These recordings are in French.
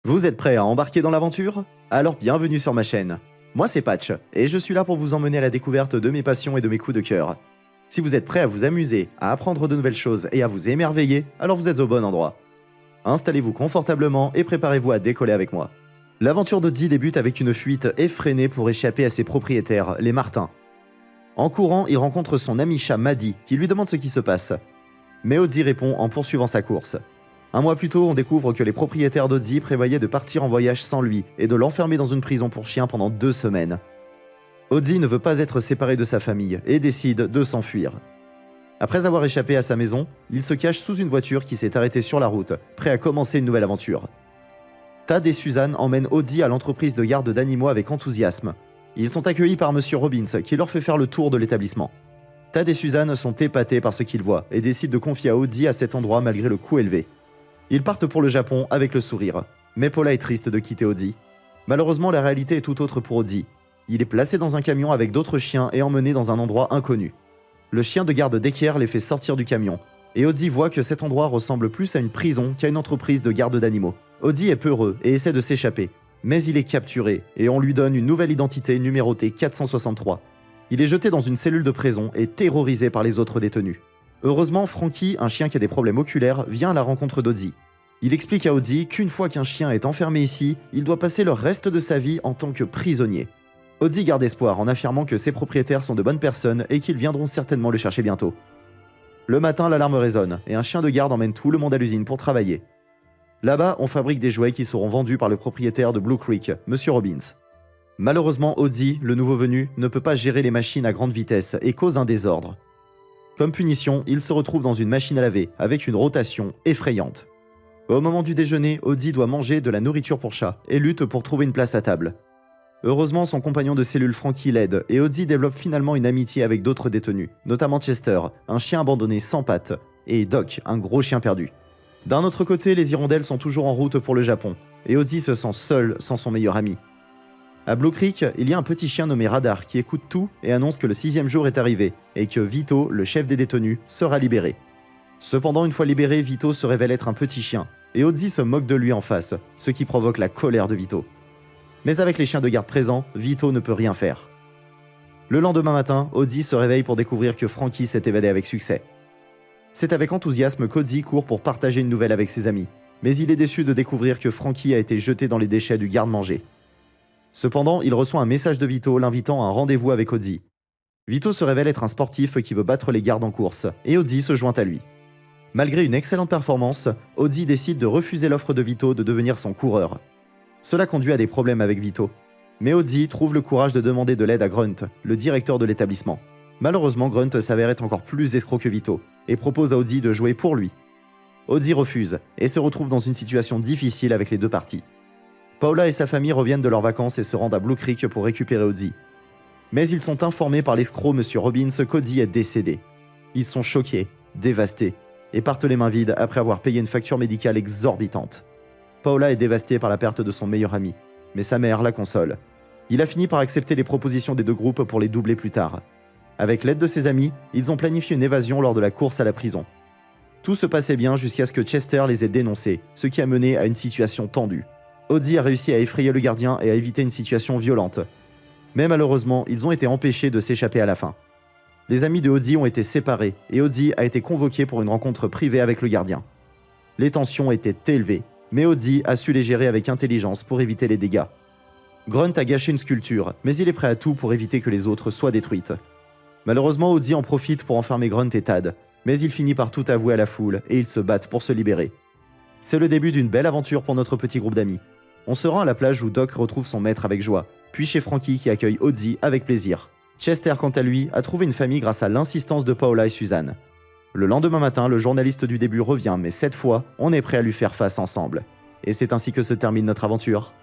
Vous êtes prêts à embarquer dans l'aventure? Alors bienvenue sur ma chaîne. Moi c'est Patch, et je suis là pour vous emmener à la découverte de mes passions et de mes coups de cœur. Si vous êtes prêts à vous amuser, à apprendre de nouvelles choses et à vous émerveiller, alors vous êtes au bon endroit. Installez-vous confortablement et préparez-vous à décoller avec moi. L'aventure d'Ozzy débute avec une fuite effrénée pour échapper à ses propriétaires, les Martins. En courant, il rencontre son ami chat Maddie, qui lui demande ce qui se passe. Mais Ozzy répond en poursuivant sa course. Un mois plus tôt, on découvre que les propriétaires d'Ozzy prévoyaient de partir en voyage sans lui et de l'enfermer dans une prison pour chiens pendant 2 semaines. Ozzy ne veut pas être séparé de sa famille et décide de s'enfuir. Après avoir échappé à sa maison, il se cache sous une voiture qui s'est arrêtée sur la route, prêt à commencer une nouvelle aventure. Tad et Suzanne emmènent Ozzy à l'entreprise de garde d'animaux avec enthousiasme. Ils sont accueillis par Monsieur Robbins qui leur fait faire le tour de l'établissement. Tad et Suzanne sont épatés par ce qu'ils voient et décident de confier à Ozzy à cet endroit malgré le coût élevé. Ils partent pour le Japon avec le sourire, mais Paula est triste de quitter Ozzy. Malheureusement, la réalité est tout autre pour Ozzy. Il est placé dans un camion avec d'autres chiens et emmené dans un endroit inconnu. Le chien de garde d'équerre les fait sortir du camion, et Ozzy voit que cet endroit ressemble plus à une prison qu'à une entreprise de garde d'animaux. Ozzy est peureux et essaie de s'échapper, mais il est capturé et on lui donne une nouvelle identité numérotée 463. Il est jeté dans une cellule de prison et terrorisé par les autres détenus. Heureusement, Frankie, un chien qui a des problèmes oculaires, vient à la rencontre d'Ozzy. Il explique à Ozzy qu'une fois qu'un chien est enfermé ici, il doit passer le reste de sa vie en tant que prisonnier. Ozzy garde espoir en affirmant que ses propriétaires sont de bonnes personnes et qu'ils viendront certainement le chercher bientôt. Le matin, l'alarme résonne et un chien de garde emmène tout le monde à l'usine pour travailler. Là-bas, on fabrique des jouets qui seront vendus par le propriétaire de Blue Creek, Monsieur Robbins. Malheureusement, Ozzy, le nouveau venu, ne peut pas gérer les machines à grande vitesse et cause un désordre. Comme punition, il se retrouve dans une machine à laver, avec une rotation effrayante. Au moment du déjeuner, Ozzy doit manger de la nourriture pour chat et lutte pour trouver une place à table. Heureusement, son compagnon de cellule Frankie l'aide et Ozzy développe finalement une amitié avec d'autres détenus, notamment Chester, un chien abandonné sans pattes, et Doc, un gros chien perdu. D'un autre côté, les hirondelles sont toujours en route pour le Japon, et Ozzy se sent seul sans son meilleur ami. À Blue Creek, il y a un petit chien nommé Radar qui écoute tout et annonce que le 6e jour est arrivé, et que Vito, le chef des détenus, sera libéré. Cependant, une fois libéré, Vito se révèle être un petit chien, et Ozzy se moque de lui en face, ce qui provoque la colère de Vito. Mais avec les chiens de garde présents, Vito ne peut rien faire. Le lendemain matin, Ozzy se réveille pour découvrir que Frankie s'est évadé avec succès. C'est avec enthousiasme qu'Ozzy court pour partager une nouvelle avec ses amis, mais il est déçu de découvrir que Frankie a été jeté dans les déchets du garde-manger. Cependant, il reçoit un message de Vito l'invitant à un rendez-vous avec Ozzy. Vito se révèle être un sportif qui veut battre les gardes en course, et Ozzy se joint à lui. Malgré une excellente performance, Ozzy décide de refuser l'offre de Vito de devenir son coureur. Cela conduit à des problèmes avec Vito. Mais Ozzy trouve le courage de demander de l'aide à Grunt, le directeur de l'établissement. Malheureusement, Grunt s'avère être encore plus escroc que Vito, et propose à Ozzy de jouer pour lui. Ozzy refuse, et se retrouve dans une situation difficile avec les deux parties. Paula et sa famille reviennent de leurs vacances et se rendent à Blue Creek pour récupérer Ozzy. Mais ils sont informés par l'escroc Monsieur Robbins qu'Ozzy est décédé. Ils sont choqués, dévastés, et partent les mains vides après avoir payé une facture médicale exorbitante. Paula est dévastée par la perte de son meilleur ami, mais sa mère la console. Il a fini par accepter les propositions des deux groupes pour les doubler plus tard. Avec l'aide de ses amis, ils ont planifié une évasion lors de la course à la prison. Tout se passait bien jusqu'à ce que Chester les ait dénoncés, ce qui a mené à une situation tendue. Ozzy a réussi à effrayer le gardien et à éviter une situation violente. Mais malheureusement, ils ont été empêchés de s'échapper à la fin. Les amis de Ozzy ont été séparés et Ozzy a été convoqué pour une rencontre privée avec le gardien. Les tensions étaient élevées, mais Ozzy a su les gérer avec intelligence pour éviter les dégâts. Grunt a gâché une sculpture, mais il est prêt à tout pour éviter que les autres soient détruites. Malheureusement, Ozzy en profite pour enfermer Grunt et Tad, mais il finit par tout avouer à la foule et ils se battent pour se libérer. C'est le début d'une belle aventure pour notre petit groupe d'amis. On se rend à la plage où Doc retrouve son maître avec joie, puis chez Frankie qui accueille Ozzy avec plaisir. Chester, quant à lui, a trouvé une famille grâce à l'insistance de Paula et Suzanne. Le lendemain matin, le journaliste du début revient, mais cette fois, on est prêt à lui faire face ensemble. Et c'est ainsi que se termine notre aventure.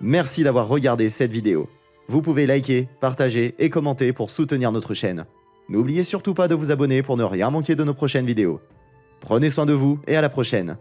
Merci d'avoir regardé cette vidéo. Vous pouvez liker, partager et commenter pour soutenir notre chaîne. N'oubliez surtout pas de vous abonner pour ne rien manquer de nos prochaines vidéos. Prenez soin de vous et à la prochaine.